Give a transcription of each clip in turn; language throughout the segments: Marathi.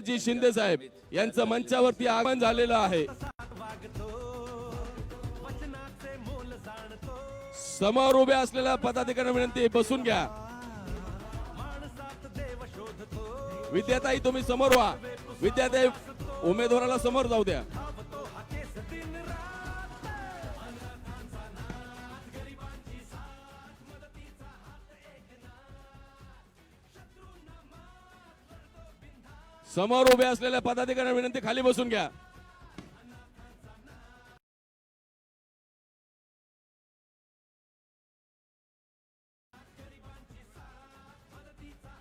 जी शिंदे साहेब यांचं मंचावरती आगमन झालेलं आहे। समोर उभे असलेल्या पदाधिकाऱ्यांना विनंती बसून घ्या। विद्याताई तुम्ही समोर व्हा। विद्याताई उमेदवाराला समोर जाऊ द्या। समोर उभे असलेल्या पदाधिकाऱ्यांना विनंती खाली बसून घ्या।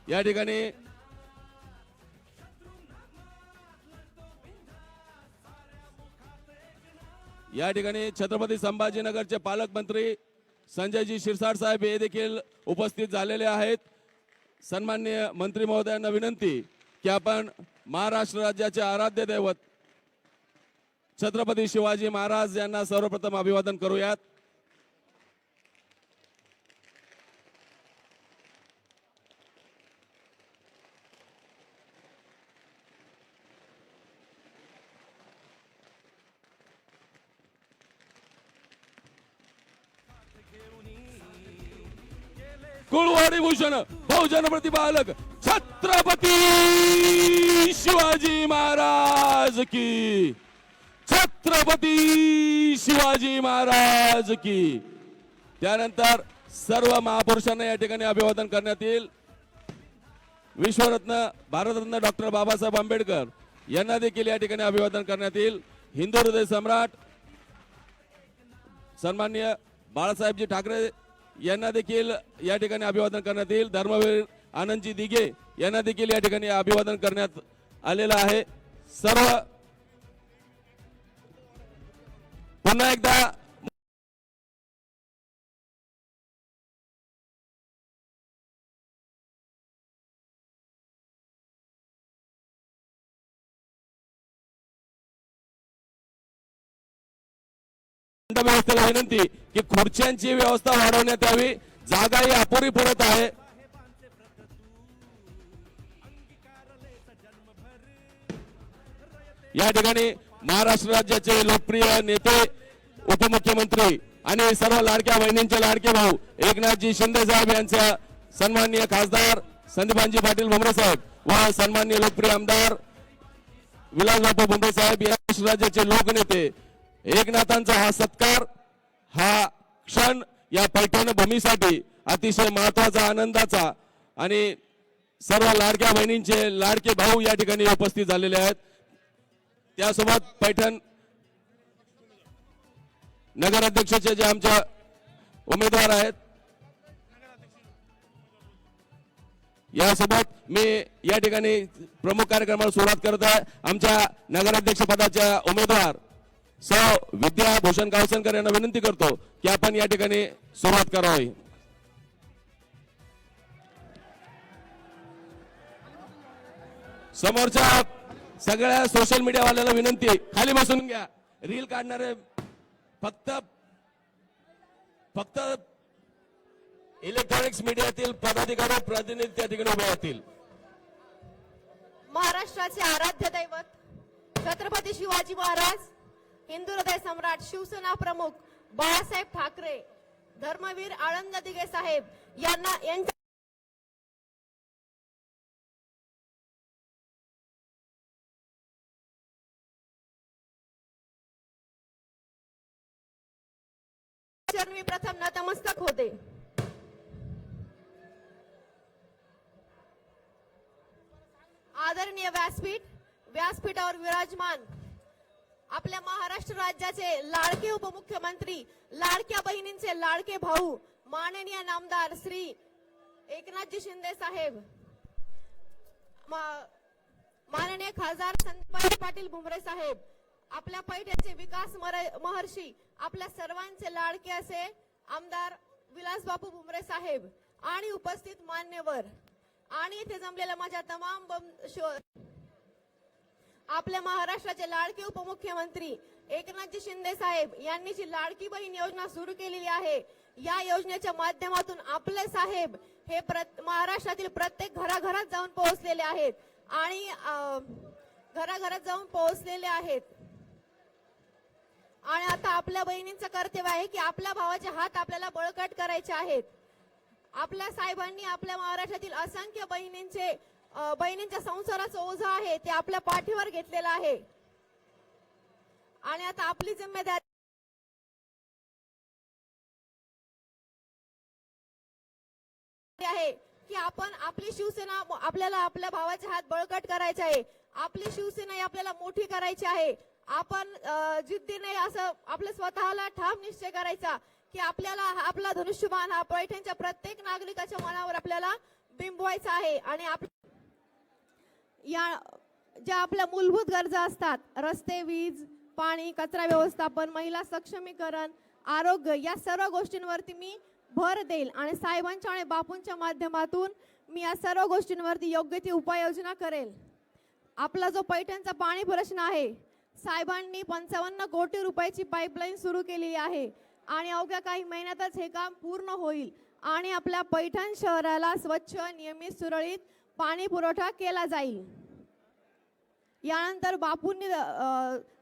या ठिकाणी छत्रपती संभाजीनगरचे पालकमंत्री संजयजी शिरसाट साहेब हे देखील उपस्थित झालेले आहेत। सन्माननीय मंत्री महोदयांना विनंती की आपण महाराष्ट्र राज्याचे आराध्य दैवत छत्रपती शिवाजी महाराज यांना सर्वप्रथम अभिवादन करूयात। कुळवाडी भूषण बहुजन प्रतिपालक छत्रपती शिवाजी महाराज की, छत्रपती शिवाजी महाराज की। त्यानंतर सर्व महापुरुषांना या ठिकाणी अभिवादन करण्यात येईल। विश्वरत्न भारतरत्न डॉक्टर बाबासाहेब आंबेडकर यांना देखील या ठिकाणी अभिवादन करण्यात येईल। हिंदू हृदय सम्राट सन्माननीय बाळासाहेबजी ठाकरे यांना देखील या ठिकाणी अभिवादन करण्यात येईल। धर्मवीर आनंदजी दिघे यांना देखील या ठिकाणी अभिवादन करण्यात आलेलं आहे। सर्व पुन्हा एकदा व्यवस्थेला विनंती की खुर्च्यांची व्यवस्था वाढवण्यात यावी। जागा ही अपुरी पडत आहे। या ठिकाणी महाराष्ट्र राज्याचे लोकप्रिय नेते उपमुख्यमंत्री आणि सर्व लाडक्या बहिणींचे लाडके भाऊ एकनाथजी शिंदे साहेब यांच्या सन्माननीय खासदार संदीपानजी पाटील भुमरे साहेब व सन्माननीय लोकप्रिय आमदार विलासबापू भुमरे साहेब या राज्याचे लोकनेते एकनाथांचा हा सत्कार, हा क्षण या पैठण भूमीसाठी अतिशय महत्वाचा, आनंदाचा आणि सर्व लाडक्या बहिणींचे लाडके भाऊ या ठिकाणी उपस्थित झालेले आहेत। त्यासोबत पैठण नगराध्यक्षाचे जे आमच्या उमेदवार आहेत यासोबत मी या ठिकाणी प्रमुख कार्यक्रमाला सुरुवात करत आहे। आमच्या नगराध्यक्ष पदाच्या उमेदवार सौ विद्या भूषण गावसनकर यांना विनंती करतो की आपण या ठिकाणी सुरुवात करावी। समोरच्या सगळ्या सोशल मीडिया वाल्याला विनंती खाली बसून घ्या। रील काढणारे फक्त इलेक्ट्रॉनिक्स मीडियातील पदाधिकारी प्रतिनिधी त्या ठिकाणी उभे राहतील। महाराष्ट्राचे आराध्य दैवत छत्रपती शिवाजी महाराज, हिंदू हृदय सम्राट शिवसेना प्रमुख बाळासाहेब ठाकरे, धर्मवीर आनंद दिघे साहेब यांना चरणी प्रथम नतमस्तक होते। आदरणीय व्यासपीठावर विराजमान आपल्या महाराष्ट्र राज्याचे लाडके उपमुख्यमंत्री, लाडक्या बहिणींचे लाडके भाऊ माननीय नामदार श्री एकनाथजी शिंदे साहेब, माननीय खासदार संदीपानजी पाटील भुमरे साहेब, आपल्या पैठणचे विकास महर्षी आपल्या सर्वांचे लाडके असे आमदार विलासबापू भुमरे साहेब आणि उपस्थित मान्यवर आणि इथे जमलेल्या माझ्या तमाम आपल्या महाराष्ट्राचे लाडके उपमुख्यमंत्री एकनाथजी शिंदे साहेब यांनी जी लाडकी बहीण योजना सुरू केलेली आहे, या योजनेच्या माध्यमातून आपले साहेब हे महाराष्ट्रातील प्रत्येक घराघरात जाऊन पोहोचलेले आहेत आणि घराघरात जाऊन पोहोचलेले आहेत. आणि आता आपल्या बहिणींचं कर्तव्य आहे की आपल्या भावाचे हात आपल्याला बळकट करायचे आहेत. आपल्या साहेबांनी आपल्या महाराष्ट्रातील असंख्य बहिणींच्या संसाराचं ओझं आहे ते आपल्या पाठीवर घेतलेलं आहे. आणि आता आपली जिम्मेदारी आहे की आपण आपली शिवसेना आपल्याला आपल्या भावाचे हात बळकट करायचे आहे. आपली शिवसेना ही आपल्याला मोठी करायची आहे. आपण जिद्दीने असं आपल्या स्वतःला ठाम निश्चय करायचा की आपल्याला आपला धनुष्यबाण हा पैठणच्या प्रत्येक नागरिकाच्या मनावर आपल्याला बिंबवायचा आहे. आणि या ज्या आपल्या मूलभूत गरजा असतात, रस्ते, वीज, पाणी, कचरा व्यवस्थापन, महिला सक्षमीकरण, आरोग्य, या सर्व गोष्टींवरती मी भर देईल. आणि साहेबांच्या आणि बापूंच्या माध्यमातून मी या सर्व गोष्टींवरती योग्य ती उपाययोजना करेल. आपला जो पैठणचा पाणी प्रश्न आहे, साहेबांनी 55 कोटी रुपयाची पाईपलाईन सुरू केलेली आहे आणि अवघ्या काही महिन्यातच हे काम पूर्ण होईल आणि आपल्या पैठण शहराला स्वच्छ, नियमित, सुरळीत पाणी पुरवठा केला जाईल. यानंतर बापूंनी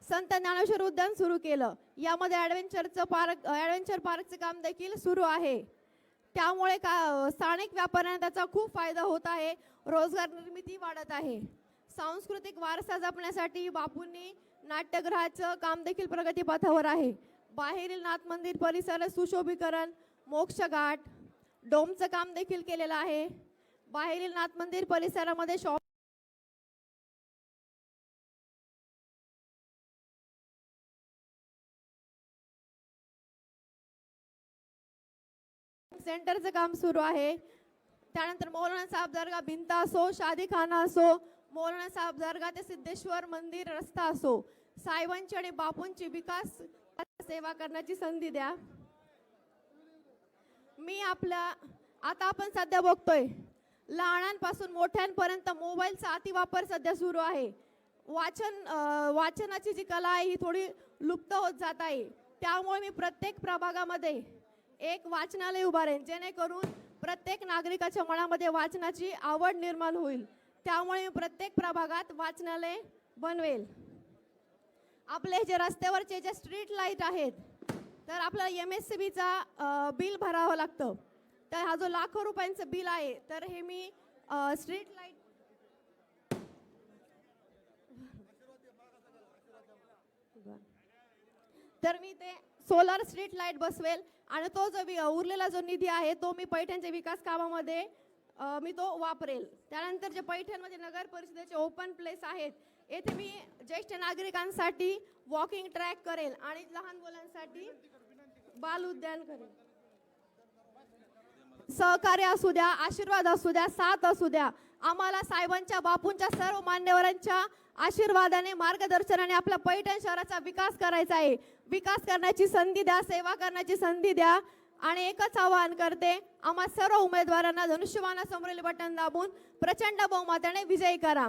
संत ज्ञानेश्वर उद्यान सुरू केलं. यामध्ये ॲडव्हेंचर पार्कचे काम देखील सुरू आहे. त्यामुळे स्थानिक व्यापाऱ्यांना त्याचा खूप फायदा होत आहे. रोजगार निर्मिती वाढत आहे. सांस्कृतिक वारसा जपण्यासाठी बापूंनी नाट्यगृहाचं काम देखील प्रगतीपथावर आहे. बाहेरील नाथ मंदिर परिसर सुशोभीकरण, मोक्षघाट, डोमचं काम देखील केलेलं आहे. बाहेरील नाथ मंदिर परिसरामध्ये सेंटरचं काम सुरू आहे. त्यानंतर मौलाना साहेब दर्गा भिंत असो, शादीखाना असो, मौलाना साहेब दर्गा ते सिद्धेश्वर मंदिर रस्ता असो, साहेबांची आणि बापूंची विकास सेवा करण्याची संधी द्या. आता आपण सध्या बघतोय लहानांपासून मोठ्यांपर्यंत मोबाईलचा अतिवापर सध्या सुरू आहे. वाचनाची जी कला आहे ही थोडी लुप्त होत जात आहे. त्यामुळे मी प्रत्येक प्रभागामध्ये एक वाचनालय उभारेन, जेणेकरून प्रत्येक नागरिकाच्या मनामध्ये वाचनाची आवड निर्माण होईल. त्यामुळे मी प्रत्येक प्रभागात वाचनालय बनवेल. आपले जे रस्त्यावरचे जे स्ट्रीट लाईट आहेत, तर आपल्याला MSCBचा बिल भरावं लागतं. तर हा जो लाखो रुपयांचं बिल आहे, तर हे मी स्ट्रीट लाईट तर मी ते सोलर स्ट्रीट लाईट बसवेल आणि तो जो उरलेला जो निधी आहे तो मी पैठणच्या विकास कामामध्ये मी तो वापरेल. त्यानंतर जे पैठणमध्ये नगर परिषदेचे ओपन प्लेस आहेत, येथे मी ज्येष्ठ नागरिकांसाठी वॉकिंग ट्रॅक करेल आणि लहान मुलांसाठी बाल उद्यान करेल. सहकार्य असू द्या, आशीर्वाद असू द्या, साथ असू द्या, आम्हाला साहेबांच्या, बापूंच्या, सर्व मान्यवरांच्या आशीर्वादाने, मार्गदर्शनाने आपल्या पैठण शहराचा विकास करायचा आहे. विकास करण्याची संधी द्या, सेवा करण्याची संधी द्या. आणि एकच आवाहन करते, आम्हा सर्व उमेदवारांना धनुष्यबाणासमोरील बटन दाबून प्रचंड बहुमताने विजयी करा.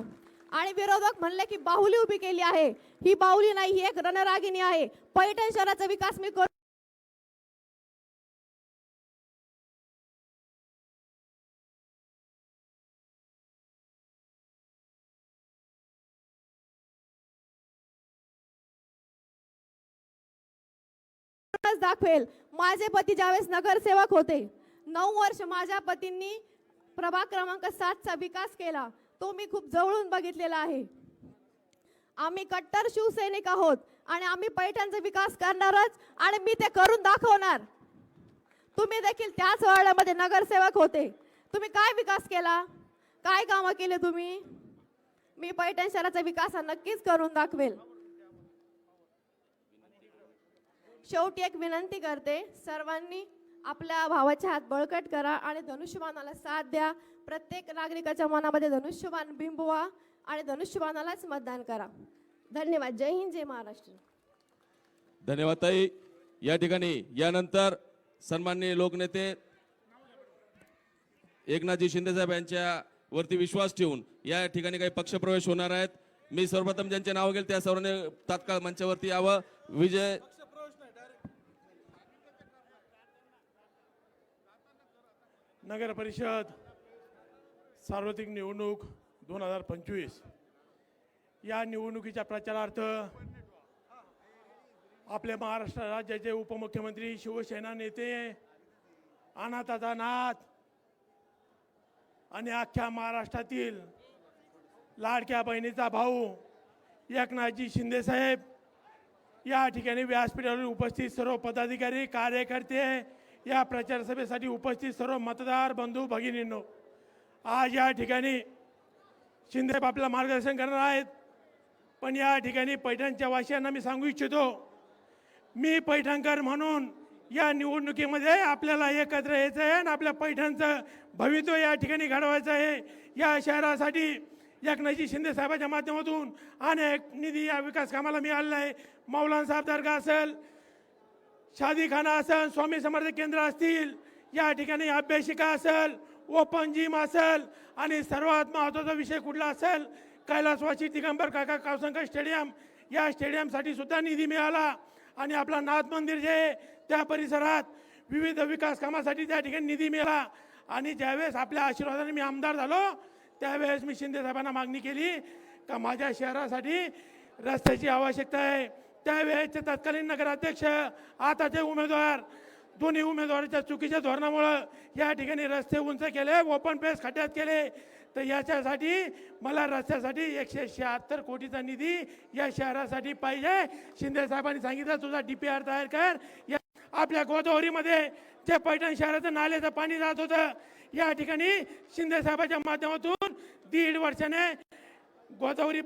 आणि विरोधक म्हणले की बाहुली उभी केली आहे, ही बाहुली नाही, ही एक रणरागिणी आहे. पैठण शहराचा विकास मी करू. दाखवेल. माझे पती ज्यावेळेस नगरसेवक होते, 9 वर्ष माझ्या पतींनी प्रभाग क्रमांक 7चा विकास केला, तो मी खूप जवळून बघितलेला आहे. आम्ही कट्टर शिवसैनिक आहोत आणि आम्ही पैठणचा विकास करणारच आणि मी ते करून दाखवणार. तुम्ही देखील त्याच वार्डामध्ये नगरसेवक होते, तुम्ही काय विकास केला, काय कामं केले तुम्ही? मी पैठण शहराचा विकास नक्कीच करून दाखवेल. शेवटी एक विनंती करते, सर्वांनी आपल्या भावाचे हात बळकट करा आणि धनुष्यबाणाला साथ द्या. प्रत्येक नागरिकाच्या मनामध्ये धनुष्यबाण बिंबवा आणि धनुष्यबाणालाच मतदान करा. धन्यवाद. जय हिंद, जय महाराष्ट्र. धन्यवाद ताई. या ठिकाणी यानंतर सन्माननीय लोकनेते एकनाथजी शिंदे साहेब यांच्या वरती विश्वास ठेवून या ठिकाणी काही पक्षप्रवेश होणार आहेत. मी सर्वप्रथम ज्यांचे नाव घेईल त्या सर्वांनी तात्काळ मंचावरती यावं. विजय नगर परिषद सार्वत्रिक निवडणूक 2025 या निवडणुकीच्या प्रचारार्थ आपले महाराष्ट्र राज्याचे उपमुख्यमंत्री, शिवसेना नेते, अनाथाचा नाथ आणि अख्ख्या महाराष्ट्रातील लाडक्या बहिणीचा भाऊ एकनाथजी शिंदे साहेब या ठिकाणी व्यासपीठावर उपस्थित सर्व पदाधिकारी, कार्यकर्ते, या प्रचार सभेसाठी उपस्थित सर्व मतदार बंधू भगिनींनो, आज या ठिकाणी शिंदे साहेब आपल्याला मार्गदर्शन करणार आहेत. पण या ठिकाणी पैठणच्या वासियांना मी सांगू इच्छितो, मी पैठणकर म्हणून या निवडणुकीमध्ये आपल्याला एकत्र यायचं आहे आणि आपल्या पैठणचं भवितव्य या ठिकाणी घडवायचं आहे. या शहरासाठी एकनाथजी शिंदे साहेबांच्या माध्यमातून अनेक निधी या विकास कामाला मिळालेला आहे. मौलाना साहेब दर्गा असेल, शादीखाना असेल, स्वामी समर्थ केंद्र असतील, या ठिकाणी अभ्यासिका असेल, ओपन जिम असेल आणि सर्वात महत्त्वाचा विषय कुठला असेल, कैलासवासी दिगंबर काका कावसंकर स्टेडियम, या स्टेडियमसाठी सुद्धा निधी मिळाला. आणि आपला नाथ मंदिर जे आहे त्या परिसरात विविध विकास कामासाठी त्या ठिकाणी निधी मिळाला. आणि ज्यावेळेस आपल्या आशीर्वादाने मी आमदार झालो त्यावेळेस मी शिंदे साहेबांना मागणी केली का माझ्या शहरासाठी रस्त्याची आवश्यकता आहे. त्यावेळेसचे तत्कालीन नगराध्यक्ष, आताचे उमेदवार, दोन्ही उमेदवाराच्या चुकीच्या धोरणामुळं या ठिकाणी रस्ते उंच केले, ओपन पेस खड्ड्यात केले. तर याच्यासाठी मला रस्त्यासाठी 176 कोटीचा निधी या शहरासाठी पाहिजे. शिंदे साहेबांनी सांगितलं तुझा DPR तयार कर. या आपल्या गोदावरीमध्ये जे पैठण शहराचं नाल्याचं पाणी जात होतं, या ठिकाणी शिंदे साहेबांच्या माध्यमातून 1.5 वर्षाने गोदावरी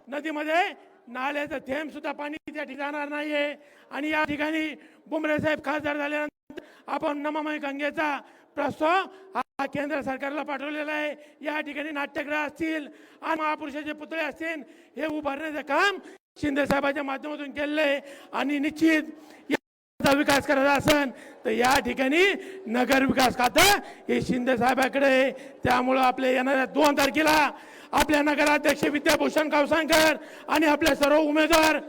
नदीमध्ये नाल्याचं थेंब सुद्धा पाणी त्या ठिकाणी जाणार नाहीये. आणि या ठिकाणी बुमरे साहेब खासदार झाल्यानंतर आपण नमामि गंगेचा प्रस्ताव हा केंद्र सरकारला पाठवलेला आहे. या ठिकाणी नाट्यगृह असतील आणि महापुरुषाचे पुतळे असतील, हे उभारण्याचं काम शिंदे साहेबांच्या माध्यमातून केलेलं आहे. आणि निश्चित याचा विकास करायचा असेल तर या ठिकाणी नगर विकास खातं हे शिंदे साहेबांकडे आहे. त्यामुळं आपल्या येणाऱ्या 2 तारखेला आपल्या नगराध्यक्ष विद्याभूषण कावसांकर आणि आपले सर्व उमेदवार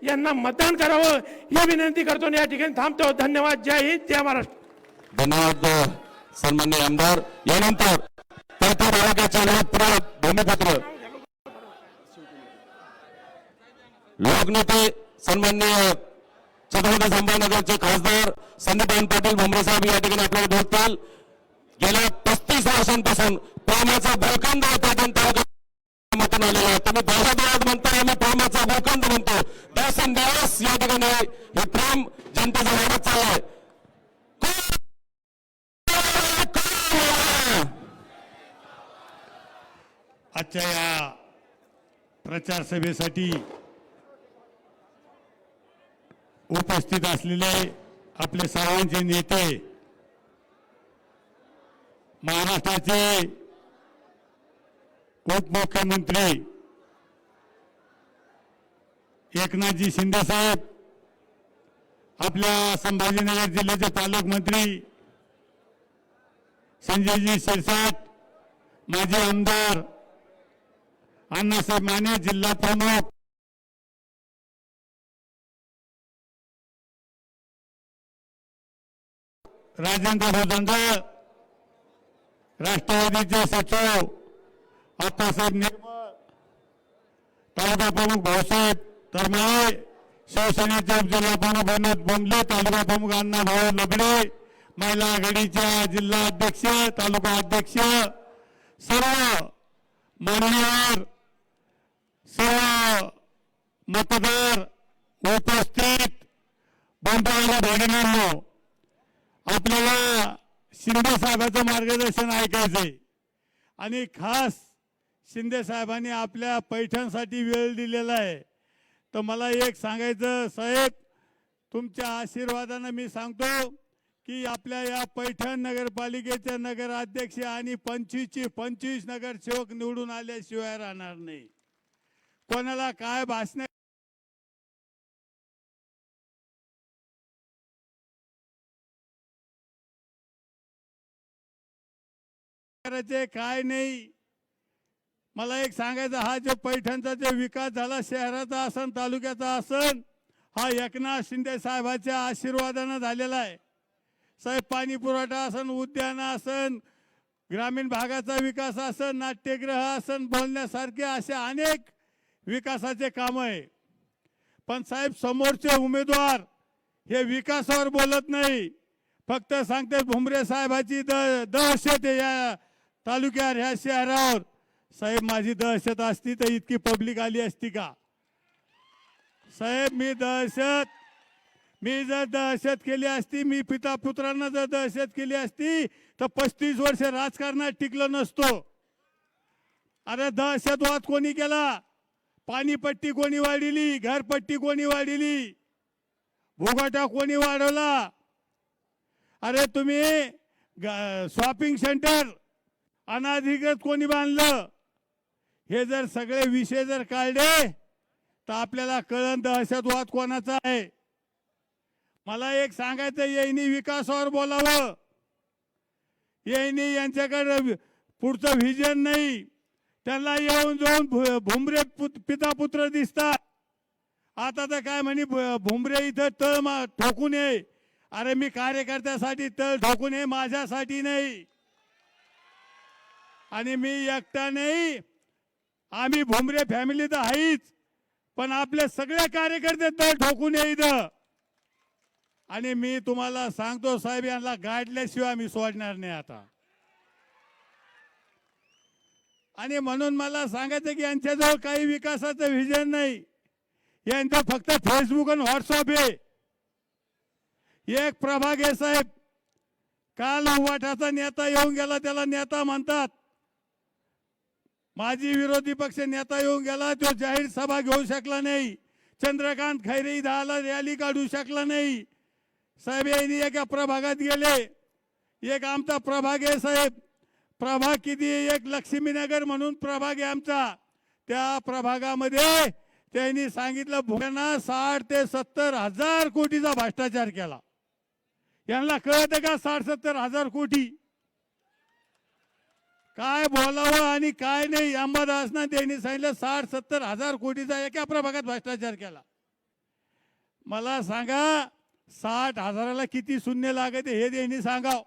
यांना मतदान करावं ही विनंती करतो. या ठिकाणी थांबतो. धन्यवाद. जय हिंद, जय महाराष्ट्र. धन्यवाद सन्माननीय आमदार. यानंतर परतूर तालुक्याचे लोकप्रिय भूमिपुत्र लोकनेते सन्माननीय छत्रपती संभाजीनगरचे खासदार संदीपान पाटील भुमरे साहेब या ठिकाणी आपल्याला भेटतील. गेल्या 35 वर्षांपासून प्रेमाचा भूखंड पैठण तालुक्यातून आलेला आहे. तुम्ही भाषात म्हणता, आम्ही प्रेमाचा भूखंड म्हणतो. दिवसेंदिवस या ठिकाणी हे प्रेम जनतेचं वाढत चाललंय. आजच्या या प्रचार सभेसाठी उपस्थित असलेले आपले सर्वांचे नेते, महाराष्ट्राचे उपमुख्यमंत्री एकनाथजी शिंदे साहेब, आपल्या संभाजीनगर जिल्ह्याचे पालकमंत्री संजयजी शिरसाट, माजी आमदार अण्णासाहेब माने, जिल्हा प्रमुख राजेंद्र भोजंडळ, राष्ट्रवादीचे सचिव आप्पासाहेब निर्मळ, तालुका प्रमुख भाऊसाहेब तरमाळे, शिवसेनेचे जिल्हा प्रमुख विनोद बोंबले, तालुका प्रमुख अण्णा भाऊ लगडे, महिला आघाडीच्या जिल्हा अध्यक्ष, तालुका अध्यक्ष, सर्व मान्यवर, सर्व मतदार उपस्थित बंधू भगिनींनो, आपल्याला शिंदे साहेबांचं मार्गदर्शन ऐकायचंय. आणि खास शिंदे साहेबांनी आपल्या पैठणसाठी वेळ दिलेला आहे. तर मला एक सांगायचं साहेब, तुमच्या आशीर्वादानं मी सांगतो की आपल्या या पैठण नगरपालिकेचे नगराध्यक्ष आणि 25 नगरसेवक निवडून आल्याशिवाय राहणार नाही. कोणाला काय भाषण करायचे काय नाही. मला एक सांगायचं, हा जो पैठणचा जो विकास झाला, शहराचा असन तालुक्याचा असन, हा एकनाथ शिंदे साहेबांच्या आशीर्वादानं झालेला आहे. साहेब पाणी पुरवठा असन, उद्यान असन, ग्रामीण भागाचा विकास असन, नाट्यगृह असन, बोलण्यासारखे असे अनेक विकासाचे काम आहे. पण साहेब समोरचे उमेदवार हे विकासावर बोलत नाही, फक्त सांगते भुमरे साहेबाची दहशत आहे या तालुक्यावर, ह्या शहरावर. साहेब माझी दहशत असती तर इतकी पब्लिक आली असती का? साहेब मी जर दहशत केली असती, मी पिता पुत्रांना जर दहशत केली असती तर 35 वर्ष राजकारणात टिकलो नसतो. अरे दहशतवाद कोणी केला? पाणीपट्टी कोणी वाढवली? घरपट्टी कोणी वाढवली? भुगाटा कोणी वाढवला? अरे तुम्ही शॉपिंग सेंटर अनाधिकृत कोणी बांधलं? हे जर सगळे विषय जर काढले तर आपल्याला कळण दहशतवाद कोणाचा आहे. मला एक सांगायचं, यांनी विकासावर बोलावं. यांनी यांच्याकडे पुढचं व्हिजन नाही. त्यांना येऊन जाऊन भुमरे पिता पुत्र दिसतात. आता तर काय म्हणे भुमरे इथं तळ ठोकून ये. अरे मी कार्यकर्त्यासाठी तळ ठोकून ये, माझ्यासाठी नाही. आणि मी एकटा नाही, आम्ही भुमरे फॅमिली तर आहेच, पण आपले सगळे कार्यकर्ते तळ ठोकून ये इथं. आणि मी तुम्हाला सांगतो साहेब, यांना गाडल्याशिवाय मी सोडणार नाही आता. आणि म्हणून मला सांगायचं की यांच्याजवळ काही विकासाचं व्हिजन नाही. यांचं फक्त फेसबुक आणि व्हॉट्सअप आहे. एक प्रभाग आहे साहेब, काल उवाटाचा नेता येऊन गेला, त्याला नेता म्हणतात. माजी विरोधी पक्ष नेता येऊन गेला, तो जाहीर सभा घेऊ शकला नाही. चंद्रकांत खैरे दहाला रॅली काढू शकला नाही. साहेब यांनी एका प्रभागात गेले. एक आमचा प्रभाग आहे साहेब, प्रभाग किती, एक लक्ष्मीनगर म्हणून प्रभाग आहे आमचा. त्या प्रभागामध्ये त्यांनी सांगितलं भुमरेंना 60 ते 70 हजार कोटीचा भ्रष्टाचार केला. यांना कळतं का 60-70 हजार कोटी काय बोलावं आणि काय नाही? अंबादासना त्यांनी सांगितलं 60-70 हजार कोटीचा एका प्रभागात भ्रष्टाचार केला. मला सांगा 60 हजाराला किती शून्य लागत हे त्यांनी सांगाव.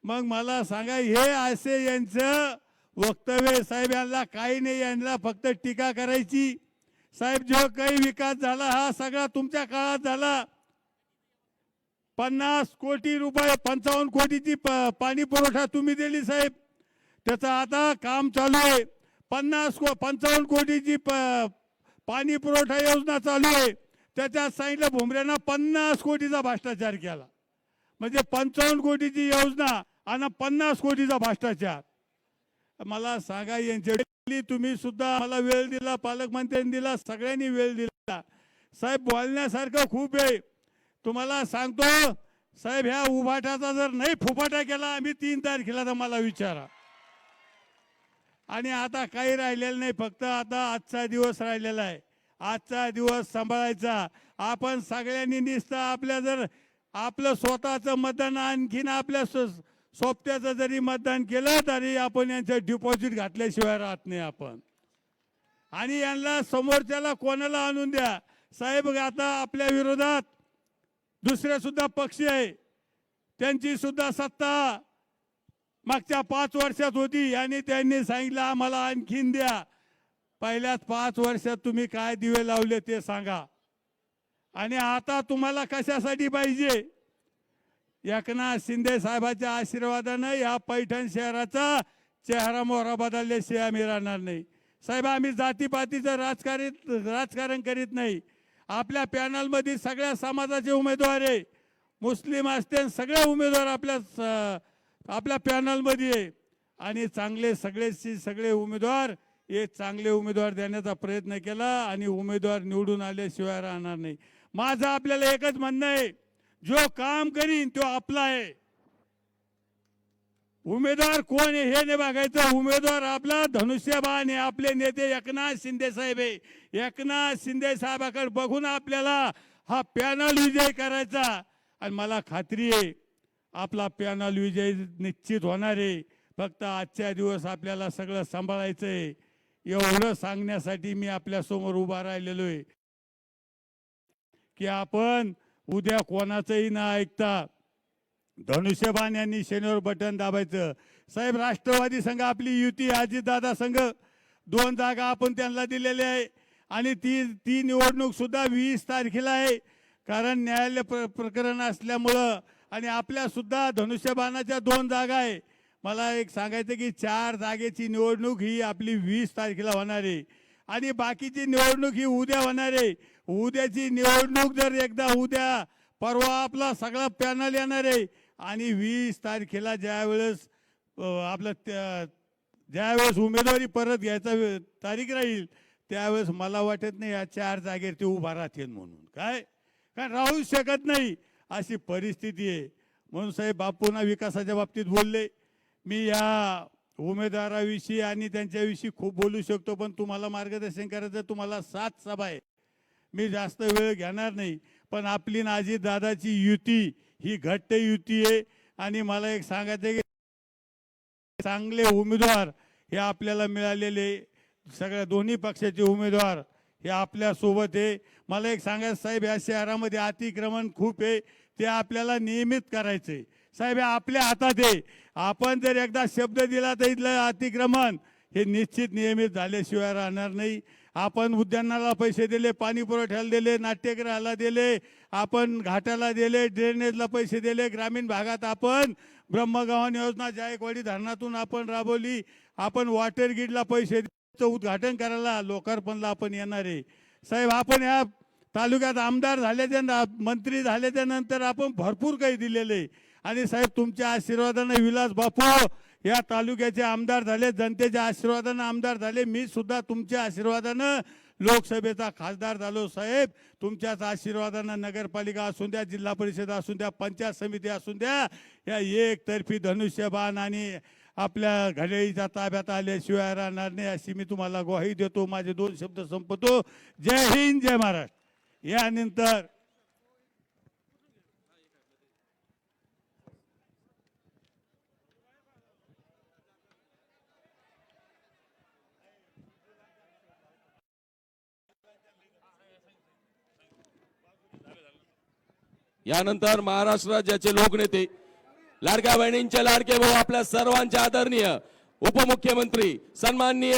मग मला सांगा, हे असे यांचं वक्तव्य. साहेब यांना काही नाही, यांना फक्त टीका करायची. साहेब जो काही विकास झाला हा सगळा तुमच्या काळात झाला. 50 कोटी रुपये, 55 कोटीची पाणी पुरवठा तुम्ही दिली साहेब, त्याचं आता काम चालू आहे. 55 कोटीची पाणी पुरवठा योजना चालू आहे. त्याच्यात सांगितलं भुमरेंना 50 कोटीचा भ्रष्टाचार केला. म्हणजे 55 कोटीची योजना आणि 50 कोटीचा भ्रष्टाचार. मला सांगा, यांच्या तुम्ही सुद्धा मला वेळ दिला, पालकमंत्र्यांनी दिला, सगळ्यांनी वेळ दिला. साहेब बोलण्यासारखं खूप आहे. तुम्हाला सांगतो साहेब, ह्या उभाटाचा जर नाही फुफाटा केला आम्ही 3 तारखेला तर मला विचारा. आणि आता काही राहिलेलं नाही, फक्त आता आजचा दिवस राहिलेला आहे. आजचा दिवस सांभाळायचा. आपण सगळ्यांनी निसतं आपल्या जर आपलं स्वतःचं मतदान, आणखीन आपल्या सोबत्याचं जरी मतदान केलं तरी आपण यांचं डिपॉझिट घातल्याशिवाय राहत नाही आपण. आणि यांना समोरच्याला कोणाला आणून द्या साहेब. आता आपल्या विरोधात दुसरे सुद्धा पक्ष आहे, त्यांची सुद्धा सत्ता मागच्या 5 वर्षात होती आणि त्यांनी सांगितलं आम्हाला आणखीन द्या. पहिल्याच 5 वर्षात तुम्ही काय दिवे लावले ते सांगा. आणि आता तुम्हाला कशासाठी पाहिजे? एकनाथ शिंदे साहेबांच्या आशीर्वादाने या पैठण शहराचा चेहरा मोहरा बदलल्याशिवाय आम्ही राहणार नाही. साहेब आम्ही जातीपातीचं राजकारण करीत नाही. आपल्या पॅनलमध्ये सगळ्या समाजाचे उमेदवार आहे, मुस्लिम असते, सगळे उमेदवार आपल्या पॅनलमध्ये आहे. आणि चांगले सगळे उमेदवार हे चांगले उमेदवार देण्याचा प्रयत्न केला आणि उमेदवार निवडून आल्याशिवाय राहणार नाही. माझं आपल्याला एकच म्हणणं आहे, जो काम करीन तो आपला आहे. उमेदवार कोण आहे हे नाही बघायचं. उमेदवार आपला धनुष्यबाण आहे. आपले नेते एकनाथ शिंदे साहेब आहे. एकनाथ शिंदे साहेबाकडे बघून आपल्याला हा पॅनल विजय करायचा. आणि मला खात्री आहे आपला पॅनल विजय निश्चित होणार आहे. फक्त आजच्या दिवस आपल्याला सगळं सांभाळायचं आहे. एवढं सांगण्यासाठी मी आपल्या समोर उभा राहिलेलो आहे की आपण उद्या कोणाचंही न ऐकता धनुष्यबाण यांनी शनिवार बटन दाबायचं. साहेब राष्ट्रवादी संघ आपली युती अजितदादा संघ 2 जागा आपण त्यांना दिलेल्या आहे आणि ती निवडणूक सुद्धा 20 तारखेला आहे. कारण न्यायालय प्रकरण असल्यामुळं आणि आपल्या सुद्धा धनुष्यबाणाच्या 2 जागा आहे. मला एक सांगायचं की 4 जागेची निवडणूक ही आपली 20 तारखेला होणार आहे आणि बाकीची निवडणूक ही उद्या होणार आहे. उद्याची निवडणूक जर एकदा उद्या परवा आपला सगळा पॅनल येणार आहे आणि 20 तारखेला ज्यावेळेस ज्यावेळेस उमेदवारी परत घ्यायचा तारीख राहील त्यावेळेस मला वाटत नाही या 4 जागेवर ते उभा राहतील म्हणून. काय कारण राहूच शकत नाही अशी परिस्थिती आहे. म्हणून साहेब बापूंना विकासाच्या बाबतीत बोलले. मी या उमेदवाराविषयी आणि त्यांच्याविषयी खूप बोलू शकतो पण तुम्हाला मार्गदर्शन करायचं. तुम्हाला 7 सभा आहे, मी जास्त वेळ घेणार नाही. पण आपली अजित दादाची युती ही घट्ट युती आहे आणि मला एक सांगायचं आहे की चांगले उमेदवार हे आपल्याला मिळालेले सगळ्या दोन्ही पक्षाचे उमेदवार हे आपल्या सोबत आहे. मला एक सांगायचं साहेब या शहरामध्ये अतिक्रमण खूप आहे ते आपल्याला नियमित करायचे. साहेब हे आपल्या हातात आहे. आपण जर एकदा शब्द दिला तर इथलं अतिक्रमण हे निश्चित नियमित झाल्याशिवाय राहणार नाही. आपण उद्यानाला पैसे दिले, पाणी पुरवठ्याला दिले, नाट्यगृहाला दिले, आपण घाटाला दिले, ड्रेनेजला पैसे दिले. ग्रामीण भागात आपण ब्रह्मगावन योजना जायकवाडी धरणातून आपण राबवली. आपण वॉटर ग्रीडला पैसे उद्घाटन करायला लोकार्पणला आपण येणार आहे. साहेब आपण या तालुक्यात आमदार झाल्याच्या मंत्री झाल्याच्या नंतर आपण भरपूर काही दिलेलं आहे आणि साहेब तुमच्या आशीर्वादाने विलास बापू या तालुक्याचे आमदार झाले, जनतेच्या आशीर्वादाने आमदार झाले. मी सुद्धा तुमच्या आशीर्वादानं लोकसभेचा खासदार झालो. साहेब तुमच्याच आशीर्वादानं नगरपालिका असून द्या, जिल्हा परिषद असून द्या, पंचायत समिती असून द्या, या एकतर्फी धनुष्यबाण आणि आपल्या घड्याळीच्या ताब्यात आल्याशिवाय राहणार नाही अशी मी तुम्हाला ग्वाही देतो. माझे 2 शब्द संपतो. जय हिंद, जय महाराष्ट्र. यानंतर यानंतर महाराष्ट्र राज्याचे लोकनेते लाडक्या बहिणींचे लाडके भाऊ आपल्या सर्वांचे आदरणीय उपमुख्यमंत्री सन्माननीय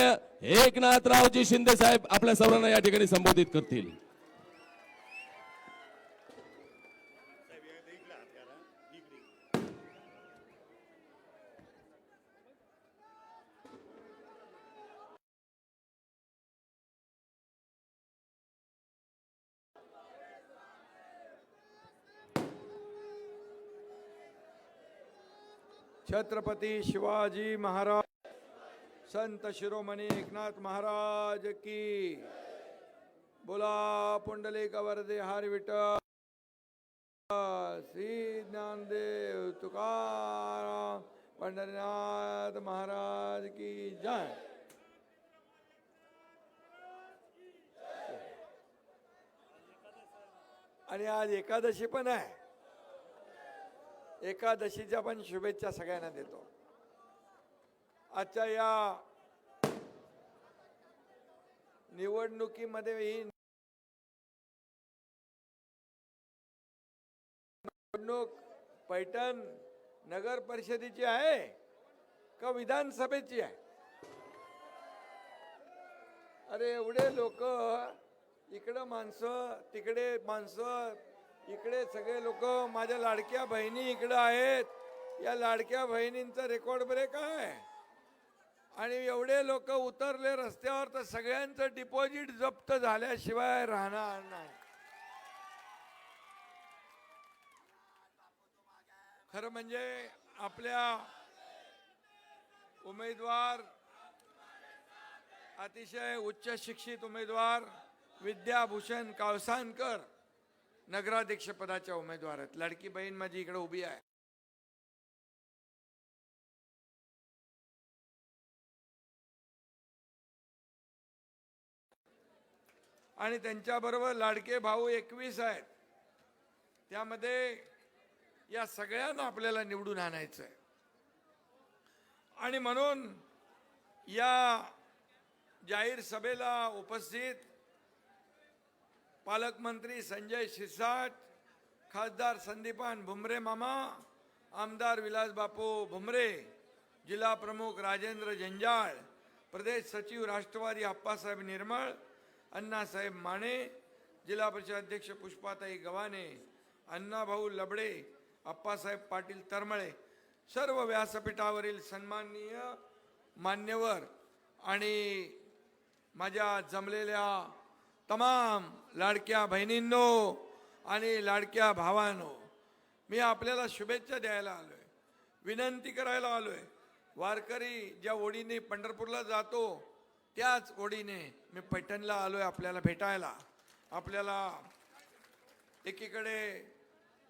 एकनाथरावजी शिंदे साहेब आपल्या सर्वांना या ठिकाणी संबोधित करतील. छत्रपती शिवाजी महाराज, संत शिरोमणी एकनाथ महाराज की. बोला पुंडलिक वरदे हरी विठ्ठल, श्री ज्ञानदेव तुकाराम पंढरीनाथ महाराज की जय. आणि आज एकादशी पण आहे. एकादशीच्या पण शुभेच्छा सगळ्यांना देतो. आजच्या या निवडणुकीमध्ये ही निवडणूक पैठण नगर परिषदेची आहे का विधानसभेची आहे? अरे एवढे लोक, इकडं माणसं तिकडे माणसं, इकडे सगळे लोक, माझ्या लाडक्या बहिणी इकडे आहेत. या लाडक्या बहिणींचा रेकॉर्ड ब्रेक आहे आणि एवढे लोक उतरले रस्त्यावर तर सगळ्यांचं डिपॉझिट जप्त झाल्याशिवाय राहणार नाही. खरं म्हणजे आपल्या उमेदवार अतिशय उच्च शिक्षित उमेदवार विद्याभूषण काळसानकर नगराध्यक्ष पदाच्या उमेदवार आहेत. लाडकी बहीण माझी इकडे उभी आहे. आणि त्यांच्याबरोबर लाडके भाऊ 21 आहेत. त्यामध्ये या सगळ्यांना आपल्याला निवडून आणायचं आहे. आणि म्हणून या जाहीर सभेला उपस्थित पालकमंत्री संजय शिरसाट, खासदार संदीपान भुमरे मामा आमदार विलासबापू भुमरे, जिल्हा प्रमुख राजेंद्र जंजाळ, प्रदेश सचिव राष्ट्रवादी अप्पासाहेब निर्मळ, अण्णासाहेब माने, जिल्हा परिषद अध्यक्ष पुष्पाताई गव्हाणे, अण्णाभाऊ लबडे, अप्पासाहेब पाटील तरमळे, सर्व व्यासपीठावरील सन्माननीय मान्यवर आणि माझ्या जमलेल्या तमाम लाडक्या बहिणींनो आणि लाडक्या भावांनो, मी आपल्याला शुभेच्छा द्यायला आलोय, विनंती करायला आलोय. वारकरी ज्या ओढीने पंढरपूरला जातो त्याच ओढीने मी पैठणला आलोय आपल्याला भेटायला. आपल्याला एकीकडे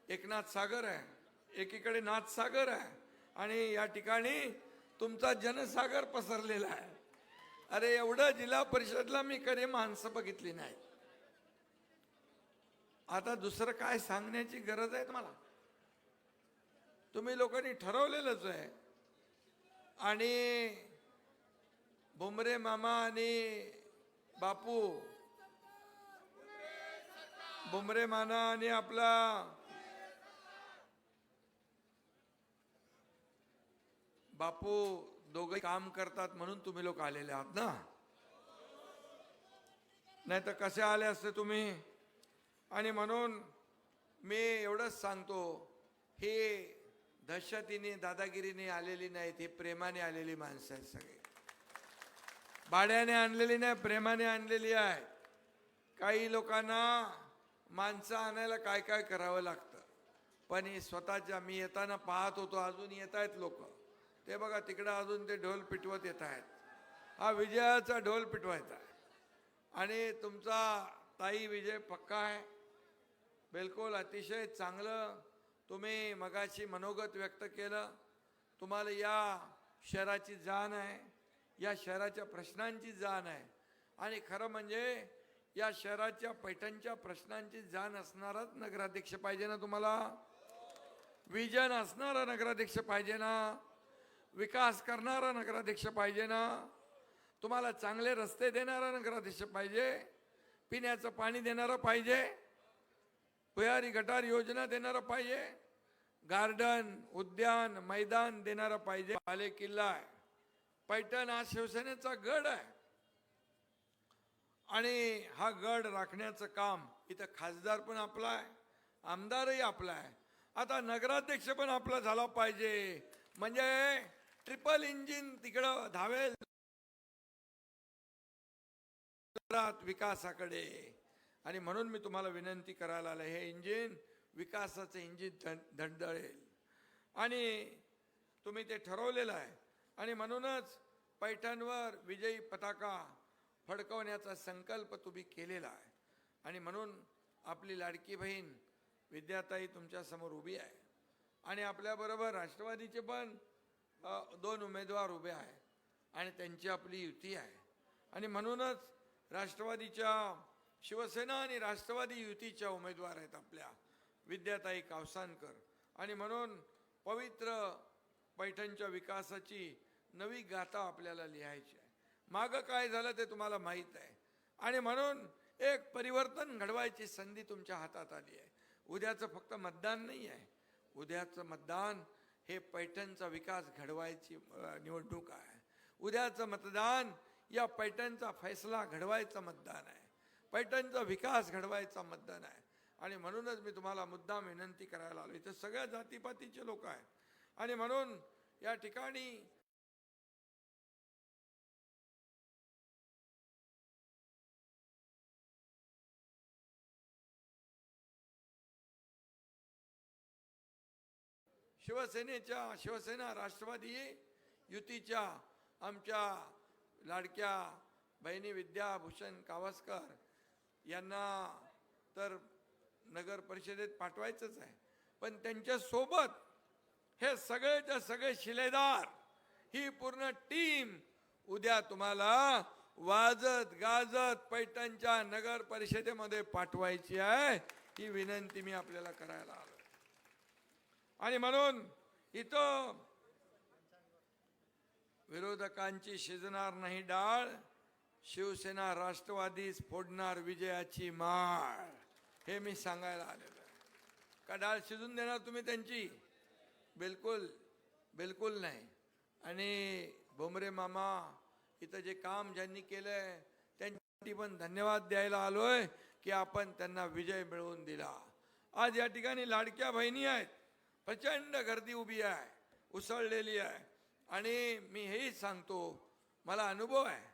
एकनाथ सागर आहे, एकीकडे नाथसागर आहे आणि या ठिकाणी तुमचा जनसागर पसरलेला आहे. अरे एवढं जिल्हा परिषदला मी कधी माणसं बघितली नाही. आता दुसरं काय सांगण्याची गरज आहे मला? तुम्ही लोकांनी ठरवलेलंच आहे. आणि भुमरे मामा आणि बापू, भुमरे माना आणि आपला बापू दोघे काम करतात म्हणून तुम्ही लोक आलेले आहात ना, नाही तर कसे आले असते तुम्ही? आणि म्हणून मी एवढंच सांगतो, हे दहशतीने दादागिरीने आलेली नाहीत, ही प्रेमाने आलेली माणसं आहेत. सगळे भाड्याने आणलेली नाही, प्रेमाने आणलेली आहे. काही लोकांना माणसं आणायला काय काय करावं लागतं, पण हे स्वतःच्या, मी येताना पाहत होतो अजून येत आहेत लोक, ते बघा तिकडं अजून ते ढोल पिटवत येत आहेत. हा विजयाचा ढोल पिटवायचा आहे. आणि तुमचा ताई विजय पक्का आहे, बिलकुल अतिशय चांगलं तुम्ही मगाशी मनोगत व्यक्त केलं. तुम्हाला या शहराची जाण आहे, या शहराच्या प्रश्नांची जाण आहे. आणि खरं म्हणजे या शहराच्या पैठणच्या प्रश्नांची जाण असणाराच नगराध्यक्ष पाहिजे ना तुम्हाला. विजन असणारा नगराध्यक्ष पाहिजे ना, विकास करणारा नगराध्यक्ष पाहिजे ना, तुम्हाला चांगले रस्ते देणारा नगराध्यक्ष पाहिजे, पिण्याचं पाणी देणारा पाहिजे, भुयारी गटार योजना देणारा पाहिजे, गार्डन उद्यान मैदान देणारा पाहिजे. बाले किल्ला आहे, पैठण हा शिवसेनेचा गड आहे आणि हा गड राखण्याचं काम इथं खासदार पण आपला आहे, आमदारही आपला आहे, आता नगराध्यक्ष पण आपला झाला पाहिजे. म्हणजे ट्रिपल इंजिन तिकडं धावेल विकासाकडे. आणि म्हणून मी तुम्हाला विनंती करायला आलो, हे इंजिन विकासाचं इंजिन धडधडेल आणि तुम्ही ते ठरवलेलं आहे. आणि म्हणूनच पैठणवर विजयी पताका फडकवण्याचा संकल्प तुम्ही केलेला आहे. आणि म्हणून आपली लाडकी बहीण विद्याताई तुमच्या समोर उभी आहे आणि आपल्याबरोबर राष्ट्रवादीचे पण 2 उमेदवार उभे आहे आणि त्यांची आपली युती आहे. आणि म्हणूनच राष्ट्रवादीच्या, शिवसेना आणि राष्ट्रवादी युतीच्या उमेदवार आहेत आपल्या विद्याताई कावसानकर. आणि म्हणून पवित्र पैठणच्या विकासाची नवी गाथा आपल्याला लिहायची आहे. मागं काय झालं ते तुम्हाला माहीत आहे. आणि म्हणून एक परिवर्तन घडवायची संधी तुमच्या हातात आली आहे. उद्याचं फक्त मतदान नाही आहे, उद्याचं मतदान हे पैठणचा विकास घडवायची निवडणूक आहे. उद्याचं मतदान या पैठणचा फैसला घडवायचा मतदान आहे, पैठणचा विकास घडवायचा मतदान आहे. आणि म्हणूनच मी तुम्हाला मुद्दाम विनंती करायला आलो. इथे सगळ्या जातीपातीचे लोक आहेत आणि म्हणून या ठिकाणी शिवसेना राष्ट्रवादी युतीच्या आमच्या लाडक्या बहिणी विद्याभूषण कावस्कर यांना तर नगर परिषदेत पाठवायचंच आहे, पण त्यांच्या सोबत हे सगळेच्या सगळे शिलेदार, ही पूर्ण टीम उद्या तुम्हाला वाजत गाजत पैठणच्या नगर परिषदेमध्ये पाठवायची आहे. ही विनंती मी आपल्याला करायला आलो. आणि म्हणून इथं विरोधकांची शिजणार नाही डाळ, शिवसेना राष्ट्रवादीच फोडणार विजयाची माळ, हे मी सांगायला आलेलो आहे. का डाळ शिजून देणार तुम्ही त्यांची? बिलकुल बिलकुल नाही. आणि भुमरे मामा इथं जे काम ज्यांनी केलंय त्यांच्यासाठी पण धन्यवाद द्यायला आलोय की आपण त्यांना विजय मिळवून दिला. आज या ठिकाणी लाडक्या बहिणी आहेत, प्रचंड गर्दी उभी आहे, उसळलेली आहे. आणि मी हेही सांगतो, मला अनुभव आहे.